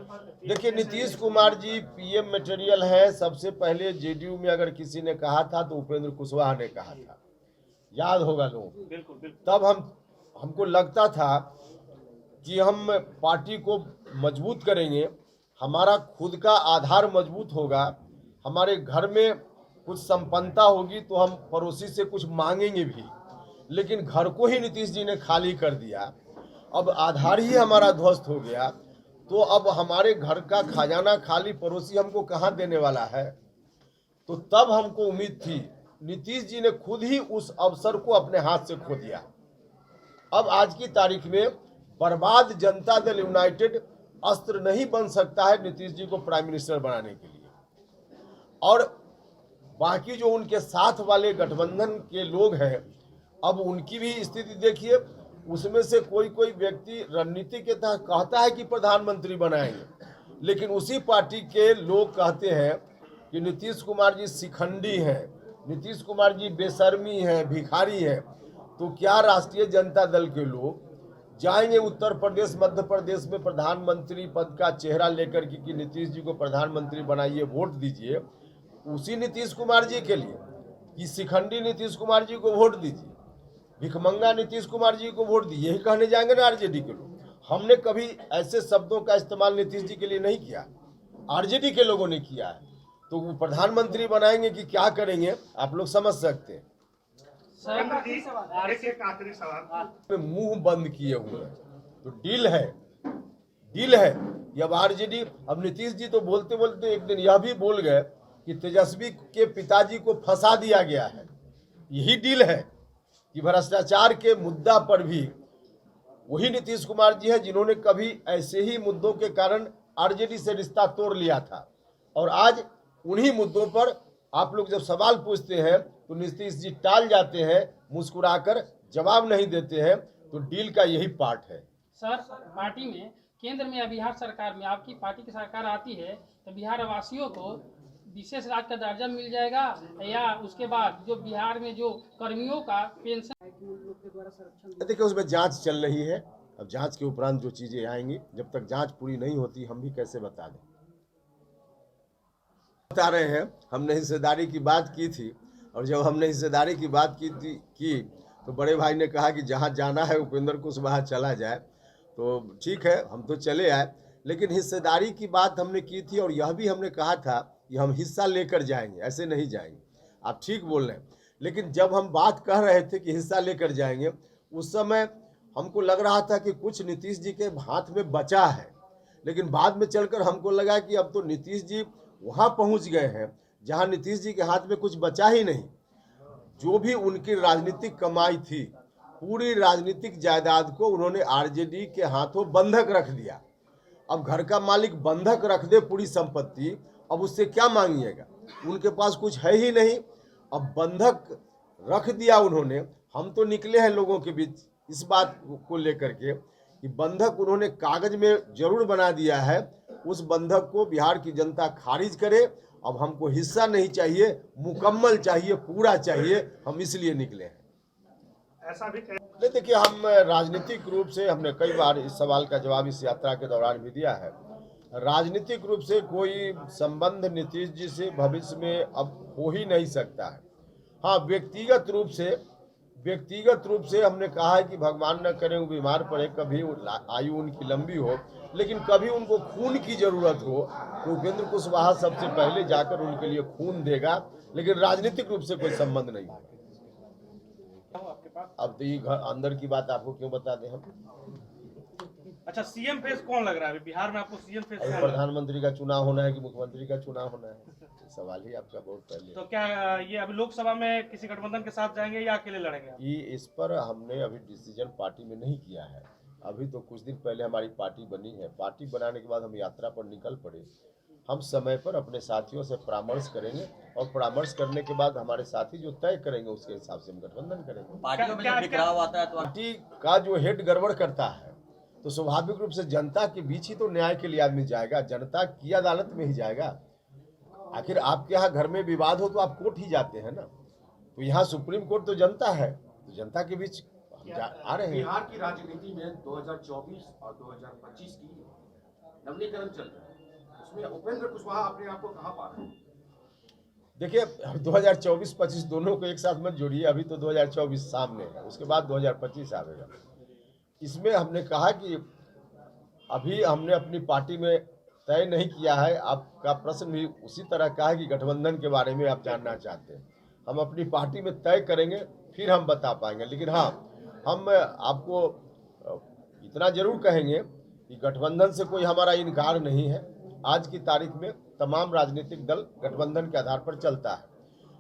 देखिए, Nitish Kumar ji PM material है। सबसे पहले जेडीयू में अगर किसी ने कहा था तो उपेंद्र कुशवाहा ने कहा था, याद होगा लोगों को। बिल्कुल। तब हमको लगता था कि हम पार्टी को मजबूत करेंगे, हमारा खुद का आधार मजबूत होगा, हमारे घर में कुछ संपन्नता होगी तो हम पड़ोसी से कुछ मांगेंगे भी। लेकिन घर को ही नीतीश जी ने खाली कर दिया, अब आधार ही हमारा ध्वस्त हो गया, तो अब हमारे घर का खजाना खाली, पड़ोसी हमको कहाँ देने वाला है। तो तब हमको उम्मीद थी, नीतीश जी ने खुद ही उस अवसर को अपने हाथ से खो दिया। अब आज की तारीख में बर्बाद जनता दल यूनाइटेड अस्त्र नहीं बन सकता है नीतीश जी को प्राइम मिनिस्टर बनाने के लिए। और बाकी जो उनके साथ वाले गठबंधन के लोग हैं, अब उनकी भी स्थिति देखिए। उसमें से कोई कोई व्यक्ति रणनीति के तहत कहता है कि प्रधानमंत्री बनाएंगे, लेकिन उसी पार्टी के लोग कहते हैं कि नीतीश कुमार जी शिखंडी हैं, नीतीश कुमार जी बेशर्मी हैं, भिखारी हैं। तो क्या राष्ट्रीय जनता दल के लोग जाएंगे उत्तर प्रदेश, मध्य प्रदेश में प्रधानमंत्री पद का चेहरा लेकर के कि नीतीश जी को प्रधानमंत्री बनाइए, वोट दीजिए उसी नीतीश कुमार जी के लिए, कि शिखंडी नीतीश कुमार जी को वोट दीजिए, भिखमंगा नीतीश कुमार जी को वोट दिए, यही कहने जाएंगे ना आरजेडी के लोग। हमने कभी ऐसे शब्दों का इस्तेमाल नीतीश जी के लिए नहीं किया, आरजेडी के लोगों ने किया है। तो वो प्रधानमंत्री बनाएंगे कि क्या करेंगे आप लोग समझ सकते हैं। एक आखिरी सवाल, मुंह बंद किए हुए हैं, तो डील है कि अब आरजेडी, अब नीतीश जी तो बोलते बोलते एक दिन यह भी बोल गए कि तेजस्वी के पिताजी को फंसा दिया गया है। यही डील है कि भ्रष्टाचार के मुद्दा पर भी वही नीतीश कुमार जी हैं जिन्होंने कभी ऐसे ही मुद्दों के कारण आरजेडी से रिश्ता तोड़ लिया था, और आज उन्हीं मुद्दों पर आप लोग जब सवाल पूछते हैं तो नीतीश जी टाल जाते हैं, मुस्कुराकर जवाब नहीं देते हैं। तो डील का यही पार्ट है। सर, पार्टी में केंद्र में या बिहार सरकार में आपकी पार्टी की सरकार आती है तो बिहार वासियों को विशेष राज्य का दर्जा मिल जाएगा, या उसके बाद जो बिहार में जो कर्मियों का पेंशन के द्वारा संरक्षण? देखिए, उसमें जांच चल रही है। अब जांच के उपरांत जो चीजें आएंगी, जब तक जांच पूरी नहीं होती हम भी कैसे बता दें। बता रहे हैं, हमने हिस्सेदारी की बात की थी, और जब हमने हिस्सेदारी की बात की तो बड़े भाई ने कहा कि जहां जाना है उपेंद्र कुशवाहा चला जाए। तो ठीक है, हम तो चले आए, लेकिन हिस्सेदारी की बात हमने की थी, और यह भी हमने कहा था कि हम हिस्सा लेकर जाएंगे, ऐसे नहीं जाएंगे। आप ठीक बोल रहे हैं, लेकिन जब हम बात कह रहे थे कि हिस्सा लेकर जाएंगे, उस समय हमको लग रहा था कि कुछ नीतीश जी के हाथ में बचा है, लेकिन बाद में चलकर हमको लगा कि अब तो नीतीश जी वहां पहुंच गए हैं जहां नीतीश जी के हाथ में कुछ बचा ही नहीं। जो भी उनकी राजनीतिक कमाई थी, पूरी राजनीतिक जायदाद को उन्होंने आरजेडी के हाथों बंधक रख दिया। अब घर का मालिक बंधक रख दे पूरी संपत्ति, अब उससे क्या मांगिएगा, उनके पास कुछ है ही नहीं। अब बंधक रख दिया उन्होंने। हम तो निकले हैं लोगों के बीच इस बात को लेकर के कि बंधक उन्होंने कागज में जरूर बना दिया है, उस बंधक को बिहार की जनता खारिज करे। अब हमको हिस्सा नहीं चाहिए, मुकम्मल चाहिए, पूरा चाहिए, हम इसलिए निकले हैं। ऐसा भी नहीं, देखिए, हम राजनीतिक रूप से, हमने कई बार इस सवाल का जवाब इस यात्रा के दौरान भी दिया है, राजनीतिक रूप से कोई संबंध नीतीश जी से भविष्य में अब हो ही नहीं सकता है। हाँ, व्यक्तिगत रूप से हमने कहा है कि भगवान न करे वो बीमार पड़े, कभी आयु उनकी लंबी हो, लेकिन कभी उनको खून की जरूरत हो तो उपेंद्र कुशवाहा सबसे पहले जाकर उनके लिए खून देगा, लेकिन राजनीतिक रूप से कोई संबंध नहीं है। अब तो ये अंदर की बात आपको क्यों बता दें हम। अच्छा, सीएम फेस कौन लग रहा है बिहार में आपको? सीएम फेस प्रधानमंत्री का चुनाव होना है कि मुख्यमंत्री का चुनाव होना है, सवाल ही आपका बहुत पहले। तो क्या ये अभी लोकसभा में किसी गठबंधन के साथ जाएंगे या अकेले लड़ेंगे? ये इस पर हमने अभी डिसीजन पार्टी में नहीं किया है। अभी तो कुछ दिन पहले हमारी पार्टी बनी है, पार्टी बनाने के बाद हम यात्रा पर निकल पड़े। हम समय पर अपने साथियों से परामर्श करेंगे, और परामर्श करने के बाद हमारे साथी जो तय करेंगे उसके हिसाब से हम गठबंधन करेंगे। पार्टियों में जब बिखराव आता है तो पार्टी का जो हेड गड़बड़ करता है तो स्वाभाविक रूप से जनता के बीच ही तो न्याय के लिए आदमी जाएगा, जनता की अदालत में ही जाएगा। आखिर आपके यहाँ घर में विवाद हो तो आप कोर्ट ही जाते हैं ना, तो यहाँ सुप्रीम कोर्ट तो जनता है, तो जनता के बीच हम आ रहे हैं। बिहार की राजनीति में 2024 और 2025 की नवनीकरण चल रहा है, उसमें उपेंद्र कुशवाहा अपने आप को कहाँ पा रहे हैं? देखिए 2024-25 दोनों को एक साथ मत जोड़िए, अभी तो 2024 सामने है, उसके बाद 2025 आएगा। इसमें हमने कहा कि अभी हमने अपनी पार्टी में तय नहीं किया है। आपका प्रश्न भी उसी तरह का है कि गठबंधन के बारे में आप जानना चाहते हैं। हम अपनी पार्टी में तय करेंगे फिर हम बता पाएंगे, लेकिन हाँ, हम आपको इतना जरूर कहेंगे कि गठबंधन से कोई हमारा इनकार नहीं है। आज की तारीख में तमाम राजनीतिक दल गठबंधन के आधार पर चलता है,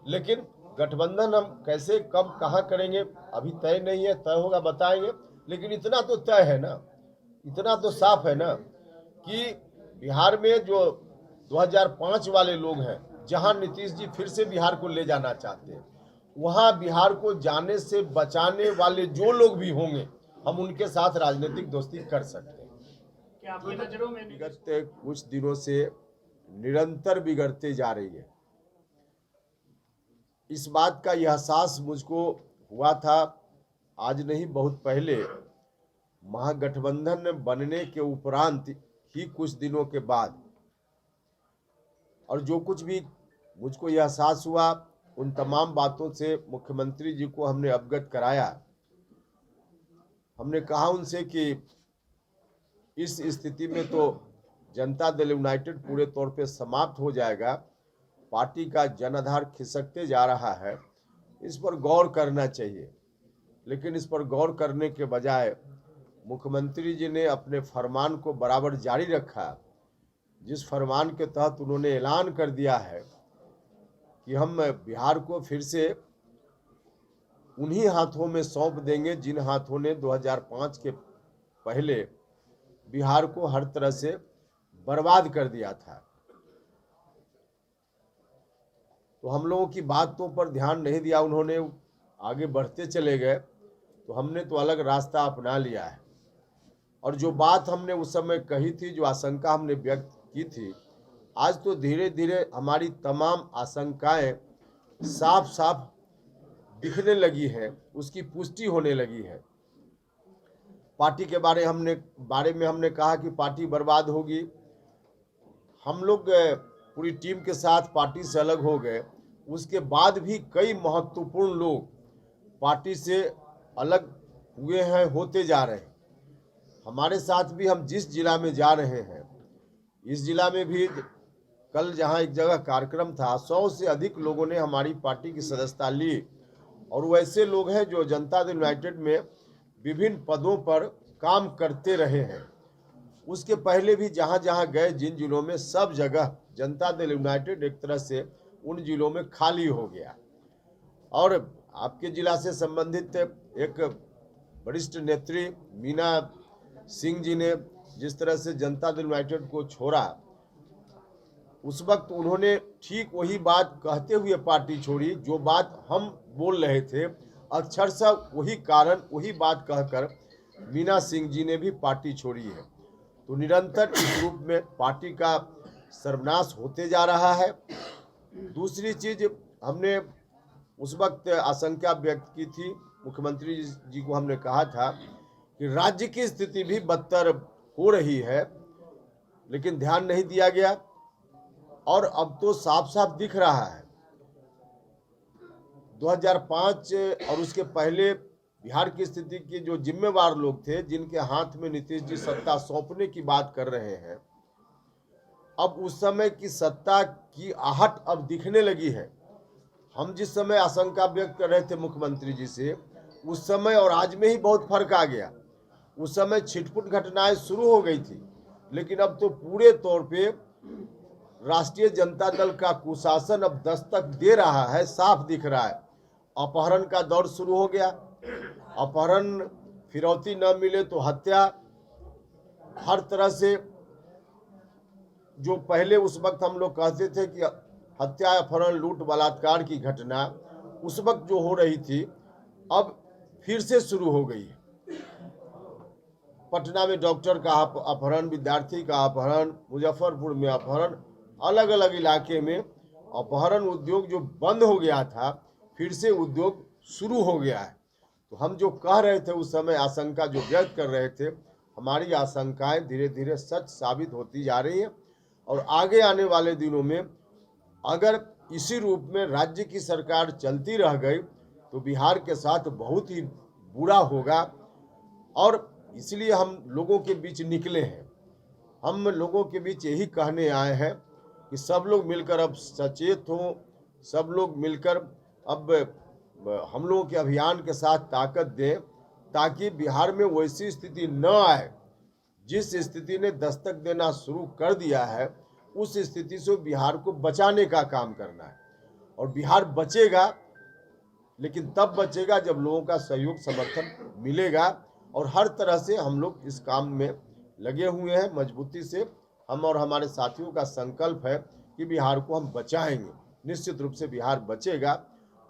लेकिन गठबंधन हम कैसे कब कहाँ करेंगे अभी तय नहीं है। तय होगा बताएंगे, लेकिन इतना तो तय है ना, इतना तो साफ है ना कि बिहार में जो 2005 वाले लोग हैं, जहां नीतीश जी फिर से बिहार को ले जाना चाहते हैं, वहां बिहार को जाने से बचाने वाले जो लोग भी होंगे, हम उनके साथ राजनीतिक दोस्ती कर सकते हैं। क्या आपकी नजरों में विगत कुछ दिनों से निरंतर बिगड़ते जा रही है। इस बात का एहसास मुझको हुआ था आज नहीं, बहुत पहले, महागठबंधन बनने के उपरांत ही कुछ दिनों के बाद। और जो कुछ भी मुझको एहसास हुआ, उन तमाम बातों से मुख्यमंत्री जी को हमने अवगत कराया। हमने कहा उनसे कि इस स्थिति में तो जनता दल यूनाइटेड पूरे तौर पे समाप्त हो जाएगा, पार्टी का जनाधार खिसकते जा रहा है, इस पर गौर करना चाहिए। लेकिन इस पर गौर करने के बजाय मुख्यमंत्री जी ने अपने फरमान को बराबर जारी रखा, जिस फरमान के तहत उन्होंने ऐलान कर दिया है कि हम बिहार को फिर से उन्हीं हाथों में सौंप देंगे जिन हाथों ने 2005 के पहले बिहार को हर तरह से बर्बाद कर दिया था। तो हम लोगों की बातों पर ध्यान नहीं दिया, उन्होंने आगे बढ़ते चले गए, तो हमने तो अलग रास्ता अपना लिया है। और जो बात हमने उस समय कही थी, जो आशंका हमने व्यक्त की थी, आज तो धीरे धीरे हमारी तमाम आशंकाएं साफ साफ दिखने लगी है, उसकी पुष्टि होने लगी है। पार्टी के बारे में हमने कहा कि पार्टी बर्बाद होगी। हम लोग पूरी टीम के साथ पार्टी से अलग हो गए, उसके बाद भी कई महत्वपूर्ण लोग पार्टी से अलग हुए हैं, होते जा रहे हैं। हमारे साथ भी हम जिस जिला में जा रहे हैं, इस जिला में भी कल जहां एक जगह कार्यक्रम था, 100 से अधिक लोगों ने हमारी पार्टी की सदस्यता ली। और वैसे लोग हैं जो जनता दल यूनाइटेड में विभिन्न पदों पर काम करते रहे हैं। उसके पहले भी जहां जहां गए, जिन जिलों में, सब जगह जनता दल यूनाइटेड एक तरह से उन जिलों में खाली हो गया। और आपके जिला से संबंधित एक वरिष्ठ नेत्री मीना सिंह जी ने जिस तरह से जनता दल यूनाइटेड को छोड़ा, उस वक्त उन्होंने ठीक वही बात कहते हुए पार्टी छोड़ी जो बात हम बोल रहे थे। अक्षरशः वही कारण, वही बात कहकर मीना सिंह जी ने भी पार्टी छोड़ी है। तो निरंतर इस रूप में पार्टी का सर्वनाश होते जा रहा है। दूसरी चीज, हमने उस वक्त आशंका व्यक्त की थी, मुख्यमंत्री जी को हमने कहा था कि राज्य की स्थिति भी बदतर हो रही है, लेकिन ध्यान नहीं दिया गया। और अब तो साफ साफ दिख रहा है, 2005 और उसके पहले बिहार की स्थिति के जो जिम्मेवार लोग थे, जिनके हाथ में नीतीश जी सत्ता सौंपने की बात कर रहे हैं, अब उस समय की सत्ता की आहट अब दिखने लगी है। हम जिस समय आशंका व्यक्त कर रहे थे मुख्यमंत्री जी से, उस समय और आज में ही बहुत फर्क आ गया। उस समय छिटपुट घटनाएं शुरू हो गई थी, लेकिन अब तो पूरे तौर पे राष्ट्रीय जनता दल का कुशासन अब दस्तक दे रहा है, साफ दिख रहा है। अपहरण का दौर शुरू हो गया, अपहरण, फिरौती न मिले तो हत्या, हर तरह से जो पहले उस वक्त हम लोग कहते थे कि हत्या, अपहरण, लूट, बलात्कार की घटना उस वक्त जो हो रही थी, अब फिर से शुरू हो गई है। पटना में डॉक्टर का अपहरण, विद्यार्थी का अपहरण, मुजफ्फरपुर में अपहरण, अलग अलग इलाके में अपहरण। उद्योग जो बंद हो गया था, फिर से उद्योग शुरू हो गया है। तो हम जो कह रहे थे उस समय, आशंका जो व्यक्त कर रहे थे, हमारी आशंकाएं धीरे धीरे सच साबित होती जा रही हैं और आगे आने वाले दिनों में अगर इसी रूप में राज्य की सरकार चलती रह गई तो बिहार के साथ बहुत ही बुरा होगा। और इसलिए हम लोगों के बीच निकले हैं। हम लोगों के बीच यही कहने आए हैं कि सब लोग मिलकर अब सचेत हों, सब लोग मिलकर अब हम लोगों के अभियान के साथ ताकत दें ताकि बिहार में वैसी स्थिति न आए जिस स्थिति ने दस्तक देना शुरू कर दिया है। उस स्थिति से बिहार को बचाने का काम करना है और बिहार बचेगा, लेकिन तब बचेगा जब लोगों का सहयोग समर्थन मिलेगा। और हर तरह से हम लोग इस काम में लगे हुए हैं मजबूती से। हम और हमारे साथियों का संकल्प है कि बिहार को हम बचाएंगे, निश्चित रूप से बिहार बचेगा।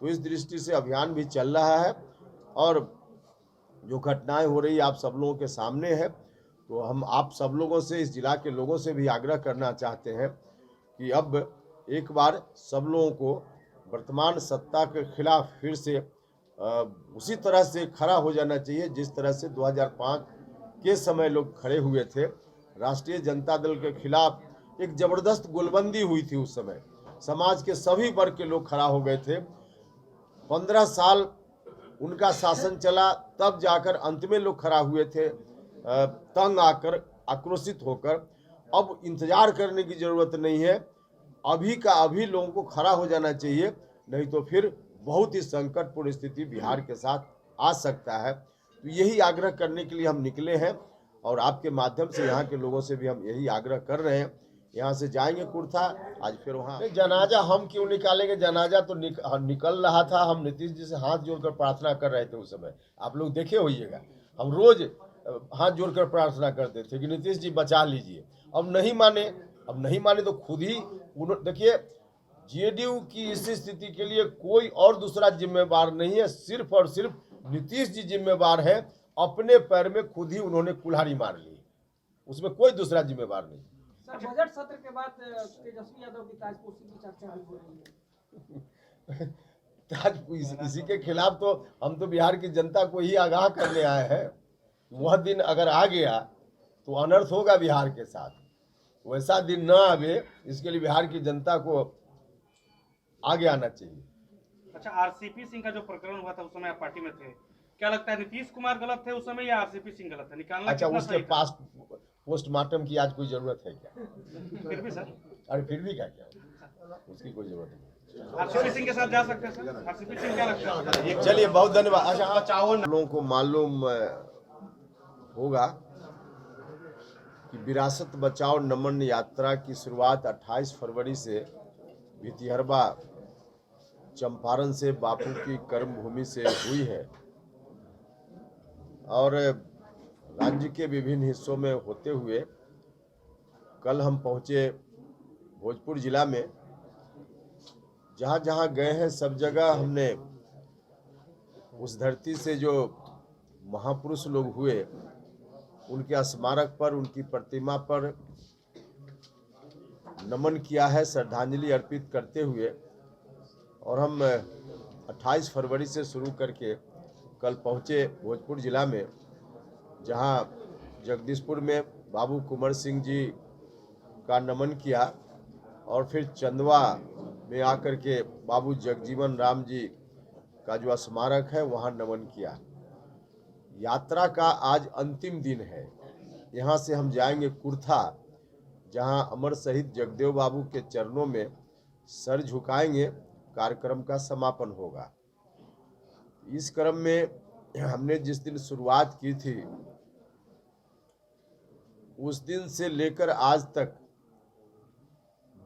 तो इस दृष्टि से अभियान भी चल रहा है और जो घटनाएं हो रही आप सब लोगों के सामने है। तो हम आप सब लोगों से, इस जिला के लोगों से भी आग्रह करना चाहते हैं कि अब एक बार सब लोगों को वर्तमान सत्ता के खिलाफ फिर से उसी तरह से खड़ा हो जाना चाहिए जिस तरह से 2005 के समय लोग खड़े हुए थे। राष्ट्रीय जनता दल के खिलाफ एक जबरदस्त गोलबंदी हुई थी। उस समय समाज के सभी वर्ग के लोग खड़ा हो गए थे। 15 साल उनका शासन चला, तब जाकर अंत में लोग खड़ा हुए थे तंग आकर, आक्रोशित होकर। अब इंतजार करने की जरूरत नहीं है, अभी का अभी लोगों को खड़ा हो जाना चाहिए, नहीं तो फिर बहुत ही संकटपूर्ण स्थिति बिहार के साथ आ सकता है। तो यही आग्रह करने के लिए हम निकले हैं और आपके माध्यम से यहाँ के लोगों से भी हम यही आग्रह कर रहे हैं। यहाँ से जाएंगे कुर्था, आज फिर वहाँ जनाजा हम क्यों निकालेंगे? जनाजा तो निकल रहा था। हम नीतीश जी से हाथ जोड़कर प्रार्थना कर रहे थे उस समय, आप लोग देखे होइएगा। हम रोज हाथ जोड़कर प्रार्थना करते थे कि नीतीश जी बचा लीजिए। अब नहीं माने तो खुद ही देखिए, जेडीयू की इस स्थिति के लिए कोई और दूसरा जिम्मेवार नहीं है, सिर्फ और सिर्फ नीतीश जी जिम्मेवार है। अपने पैर में खुद ही उन्होंने कुल्हाड़ी मार ली, उसमें कोई दूसरा जिम्मेवार नहीं। सर, बजट सत्र के बाद तेजस्वी यादव की ताजपोशी की चर्चा हो रही है। इसी के खिलाफ तो हम तो बिहार की जनता को ही आगाह करने आए हैं। वह दिन अगर आ गया तो अनर्थ होगा बिहार के साथ। वैसा दिन न आवे, इसके लिए बिहार की जनता को आगे आना चाहिए। अच्छा, आरसीपी सिंह का जो प्रकरण हुआ था उस समय आप पार्टी में थे, क्या लगता है नीतीश कुमार गलत थे उस समय या आरसीपी सिंह गलत है? निकालना अच्छा, कितना उसके सही था? पास पोस्टमार्टम की आज कोई जरूरत है क्या? फिर भी सर, अरे फिर भी क्या उसकी कोई जरूरत नहीं। आरसीपी सिंह के साथ जा सकते हैं सर? आरसीपी सिंह क्या लगता है? चलिए, बहुत धन्यवाद। अच्छा, बचाओ लोगों को मालूम होगा कि विरासत बचाओ नमन यात्रा की शुरुआत 28 फरवरी से भितिहरबा चंपारण से बापू की कर्मभूमि से हुई है और राज्य के विभिन्न हिस्सों में होते हुए कल हम पहुंचे भोजपुर जिला में। जहां जहां गए हैं सब जगह हमने उस धरती से जो महापुरुष लोग हुए उनके स्मारक पर, उनकी प्रतिमा पर नमन किया है, श्रद्धांजलि अर्पित करते हुए। और हम 28 फरवरी से शुरू करके कल पहुंचे भोजपुर जिला में, जहां जगदीशपुर में बाबू कुंवर सिंह जी का नमन किया और फिर चंदवा में आकर के बाबू जगजीवन राम जी का जो स्मारक है वहां नमन किया। यात्रा का आज अंतिम दिन है। यहाँ से हम जाएंगे कुर्था, जहां अमर शहीद जगदेव बाबू के चरणों में सर झुकाएंगे। कार्यक्रम का समापन होगा। इस क्रम में हमने जिस दिन शुरुआत की थी उस दिन से लेकर आज तक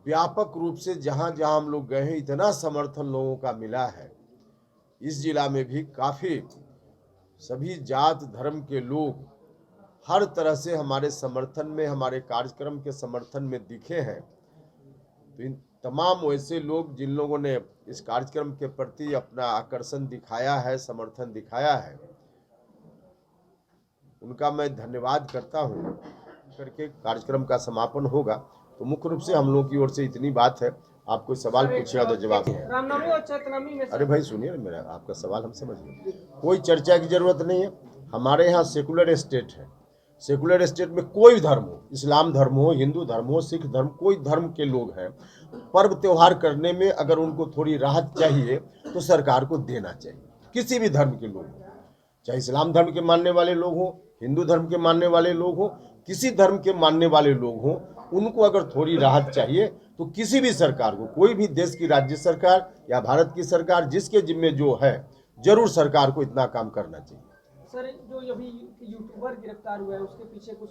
व्यापक रूप से जहां जहां हम लोग गए हैं इतना समर्थन लोगों का मिला है। इस जिला में भी काफी सभी जात धर्म के लोग हर तरह से हमारे समर्थन में, हमारे कार्यक्रम के समर्थन में दिखे हैं। तो इन तमाम वैसे लोग जिन लोगों ने इस कार्यक्रम के प्रति अपना आकर्षण दिखाया है, समर्थन दिखाया है, उनका मैं धन्यवाद करता हूं। करके कार्यक्रम का समापन होगा। तो मुख्य रूप से हम लोगों की ओर से इतनी बात है। आप कोई सवाल पूछिएगा तो जवाब है। रामनवमी और चैत्रनवमी में अरे भाई सुनिए ना, मेरा आपका सवाल हम समझ गए। कोई चर्चा की जरूरत नहीं है। हमारे यहाँ सेकुलर स्टेट है। सेकुलर स्टेट में कोई धर्म हो, इस्लाम धर्म हो, हिंदू धर्म हो, सिख धर्म, कोई धर्म के लोग हैं, पर्व त्योहार करने में अगर उनको थोड़ी राहत चाहिए तो सरकार को देना चाहिए। किसी भी धर्म के लोग, चाहे इस्लाम धर्म के मानने वाले लोग हों, हिंदू धर्म के मानने वाले लोग हों, किसी धर्म के मानने वाले लोग हों, उनको अगर थोड़ी राहत चाहिए तो किसी भी सरकार को, कोई भी देश की राज्य सरकार या भारत की सरकार, जिसके जिम्मे जो है, जरूर सरकार को इतना काम करना चाहिए। सर जो अभी यूट्यूबर गिरफ्तार हुआ है उसके पीछे कुछ